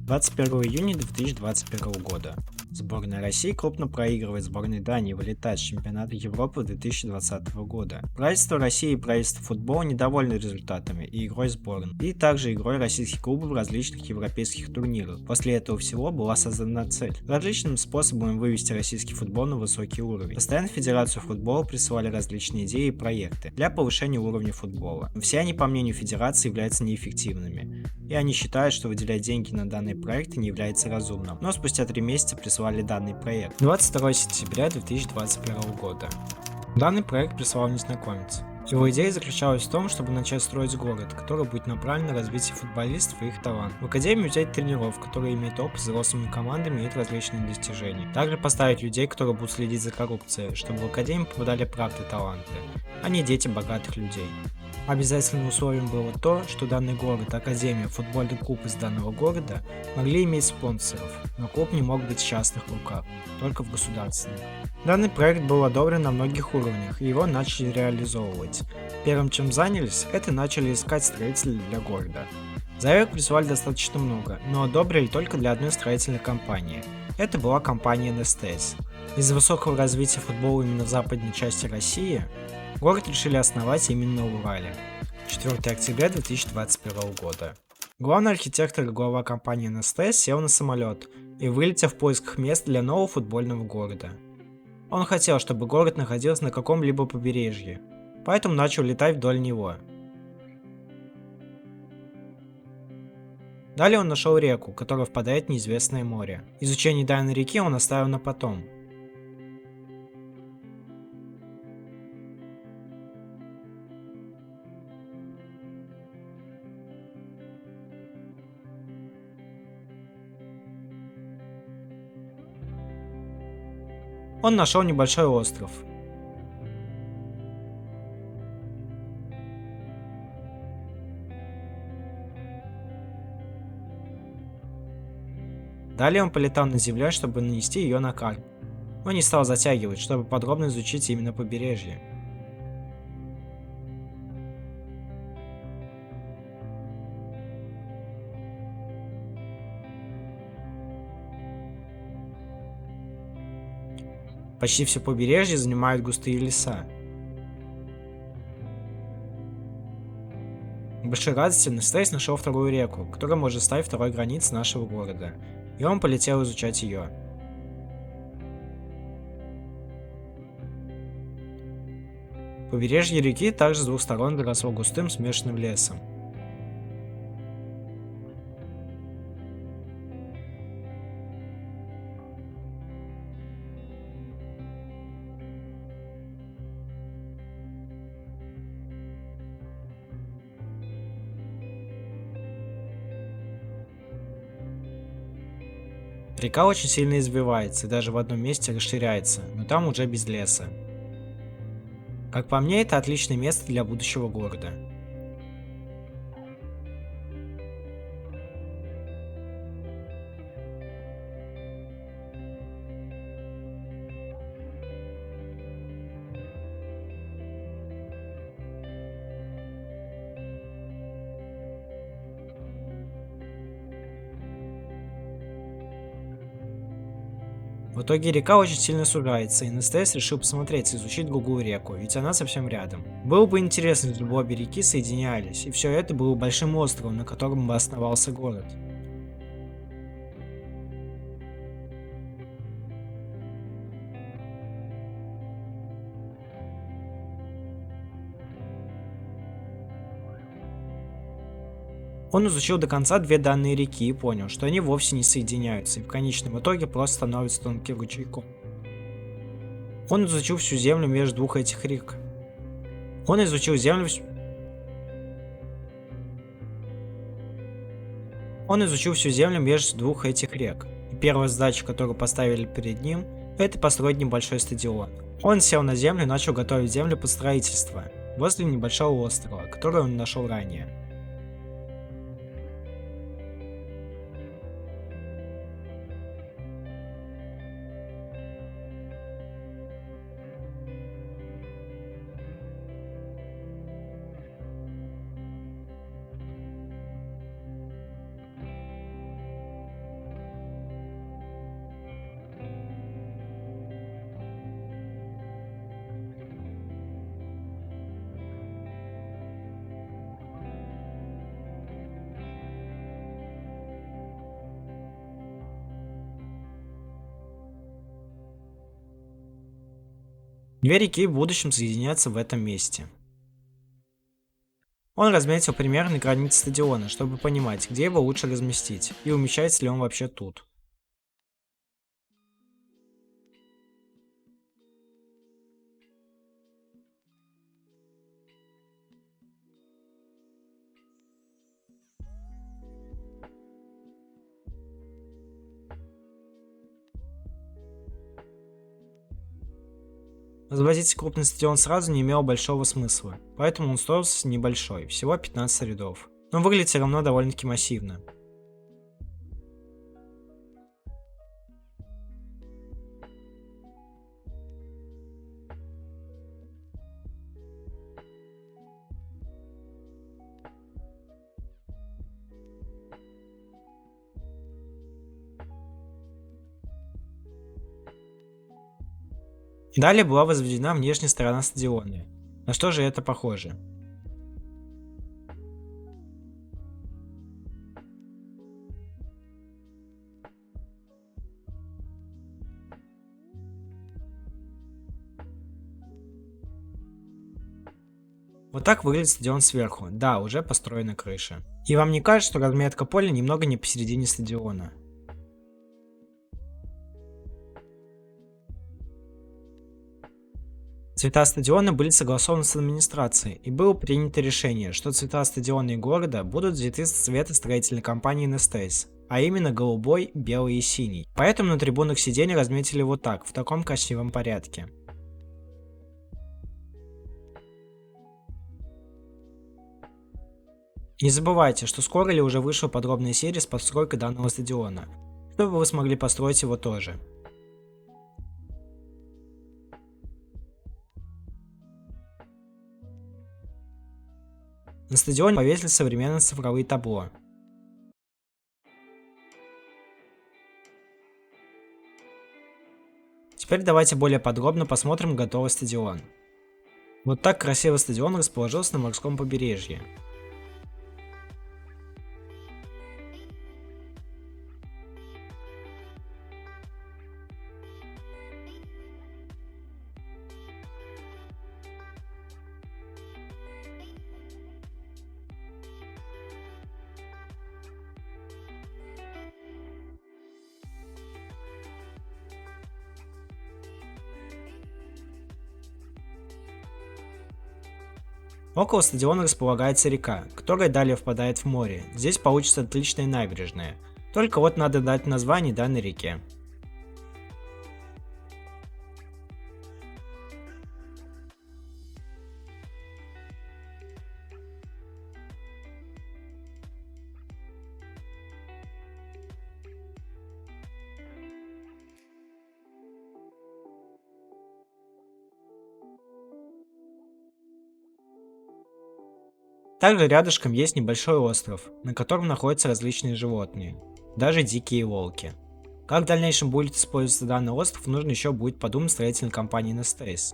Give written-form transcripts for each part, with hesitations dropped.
21 июня 2021 года. Сборная России крупно проигрывает сборной Дании, вылетает с чемпионата Европы 2020 года. Правительство России и правительство футбола недовольны результатами и игрой сборной, и также игрой российских клубов в различных европейских турнирах. После этого всего была создана цель различным способом вывести российский футбол на высокий уровень. Постоянно в Федерацию футбола присылали различные идеи и проекты для повышения уровня футбола. Но все они, по мнению Федерации, являются неэффективными, и они считают, что выделять деньги на данные проекты не является разумным. Но спустя 3 месяца прислали данный проект. 22 сентября 2021 года. Данный проект прислал незнакомец. Его идея заключалась в том, чтобы начать строить город, который будет направлен на развитие футболистов и их талант. В академию взять тренеров, которые имеют опыт с взрослыми командами и имеют различные достижения. Также поставить людей, которые будут следить за коррупцией, чтобы в академию попадали правды таланты, а не дети богатых людей. Обязательным условием было то, что данный город, академия, футбольный клуб из данного города могли иметь спонсоров, но клуб не мог быть в частных руках, только в государственных. Данный проект был одобрен на многих уровнях, и его начали реализовывать. Первым, чем занялись, это начали искать строителей для города. Заявок прислали достаточно много, но одобрили только для одной строительной компании. Это была компания НСТС. Из-за высокого развития футбола именно в западной части России, город решили основать именно в Урале. 4 октября 2021 года. Главный архитектор и глава компании НСТС сел на самолет и вылетел в поисках мест для нового футбольного города. Он хотел, чтобы город находился на каком-либо побережье, поэтому начал летать вдоль него. Далее он нашел реку, которая впадает в неизвестное море. Изучение данной реки он оставил на потом. Он нашел небольшой остров. Далее он полетал над землей, чтобы нанести ее на карту. Он не стал затягивать, чтобы подробно изучить именно побережье. Почти все побережье занимают густые леса. К большой радости Нестрейс нашел вторую реку, которая может стать второй границей нашего города, и он полетел изучать ее. Побережье реки также с двух сторон заросло густым смешанным лесом. Река очень сильно извивается и даже в одном месте расширяется, но там уже без леса. Как по мне, это отличное место для будущего города. В итоге река очень сильно сужается, и НСТС решил посмотреть и изучить другую реку, ведь она совсем рядом. Было бы интересно, если бы обе реки соединялись, и все это было большим островом, на котором бы основался город. Он изучил до конца две данные реки и понял, что они вовсе не соединяются, и в конечном итоге просто становятся тонким ручейком. Он изучил всю землю между двух этих рек. Он изучил землю Он изучил всю землю между двух этих рек, и первая задача, которую поставили перед ним, это построить небольшой стадион. Он сел на землю и начал готовить землю под строительство, возле небольшого острова, который он нашел ранее. Две реки в будущем соединятся в этом месте. Он разметил примерно границы стадиона, чтобы понимать, где его лучше разместить, и умещается ли он вообще тут. Возводить крупный стадион сразу не имело большого смысла, поэтому он строился небольшой, всего 15 рядов. Но выглядит все равно довольно-таки массивно. Далее была возведена внешняя сторона стадиона. На что же это похоже? Вот так выглядит стадион сверху. Да, уже построена крыша. И вам не кажется, что разметка поля немного не посередине стадиона? Цвета стадиона были согласованы с администрацией, и было принято решение, что цвета стадиона и города будут взяты с цвета строительной компании Nestace, а именно голубой, белый и синий. Поэтому на трибунах сидений разметили вот так, в таком красивом порядке. Не забывайте, что скоро ли уже вышла подробная серия с постройкой данного стадиона, чтобы вы смогли построить его тоже. На стадионе повесили современные цифровые табло. Теперь давайте более подробно посмотрим готовый стадион. Вот так красивый стадион расположился на морском побережье. Около стадиона располагается река, которая далее впадает в море. Здесь получится отличная набережная. Только вот надо дать название данной реке. Также рядышком есть небольшой остров, на котором находятся различные животные, даже дикие волки. Как в дальнейшем будет использоваться данный остров, нужно еще будет подумать строительной компании Nestace.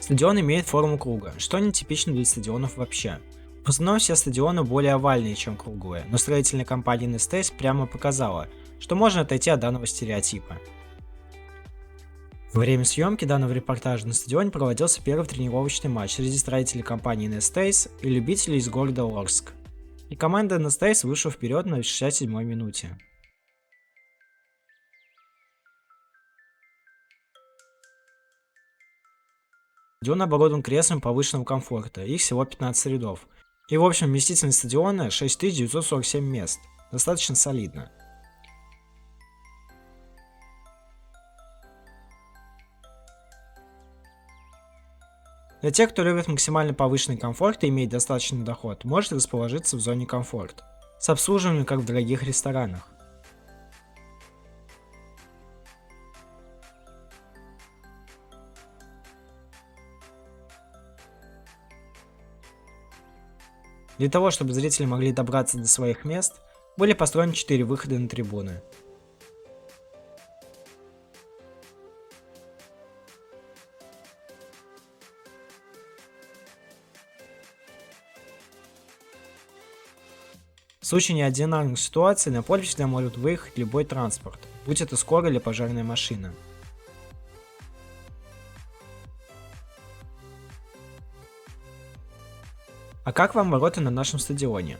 Стадион имеет форму круга, что нетипично для стадионов вообще. В основном все стадионы более овальные, чем круглые, но строительная компания Nestace прямо показала, что можно отойти от данного стереотипа. Во время съемки данного репортажа на стадионе проводился первый тренировочный матч среди строителей компании Nestace и любителей из города Орск. И команда Nestace вышла вперед на 67-й минуте. Стадион оборудован креслами повышенного комфорта, их всего 15 рядов. И в общем вместительность стадиона 6947 мест, достаточно солидно. Для тех, кто любит максимально повышенный комфорт и имеет достаточный доход, может расположиться в зоне комфорт, с обслуживанием как в дорогих ресторанах. Для того, чтобы зрители могли добраться до своих мест, были построены 4 выхода на трибуны. В случае неординарных ситуаций на поле всегда может выехать любой транспорт, будь это скорая или пожарная машина. А как вам ворота на нашем стадионе?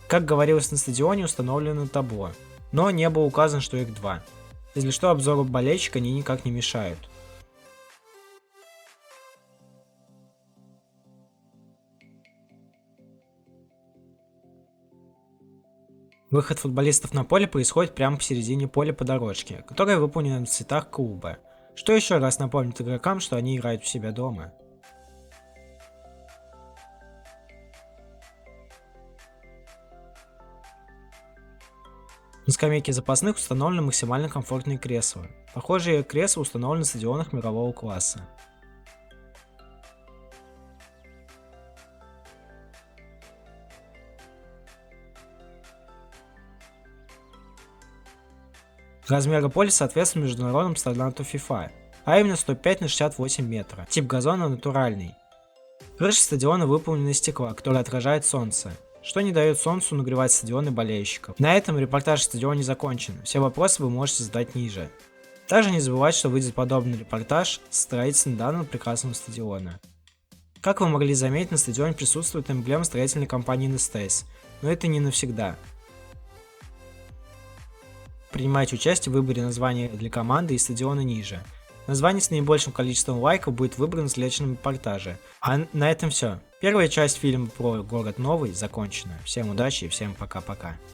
Как говорилось, на стадионе установлено табло, но не было указано, что их два. Если что, обзору болельщика они никак не мешают. Выход футболистов на поле происходит прямо посередине поля по дорожке, которая выполнена в цветах клуба, что еще раз напомнит игрокам, что они играют у себя дома. На скамейке запасных установлены максимально комфортные кресла. Похожие кресла установлены на стадионах мирового класса. Размеры поля соответствуют международному стандарту FIFA, а именно 105 на 68 метра. Тип газона натуральный. Крыша стадиона выполнена из стекла, которое отражает солнце, что не дает солнцу нагревать стадион и болельщиков. На этом репортаж о стадионе закончен. Все вопросы вы можете задать ниже. Также не забывайте, что выйдет подобный репортаж с строительством данного прекрасного стадиона. Как вы могли заметить, на стадионе присутствует эмблема строительной компании Nestace, но это не навсегда. Принимайте участие в выборе названия для команды и стадиона ниже. Название с наибольшим количеством лайков будет выбрано в следующем репортаже. А на этом все. Первая часть фильма про город Новый закончена. Всем удачи и всем пока-пока.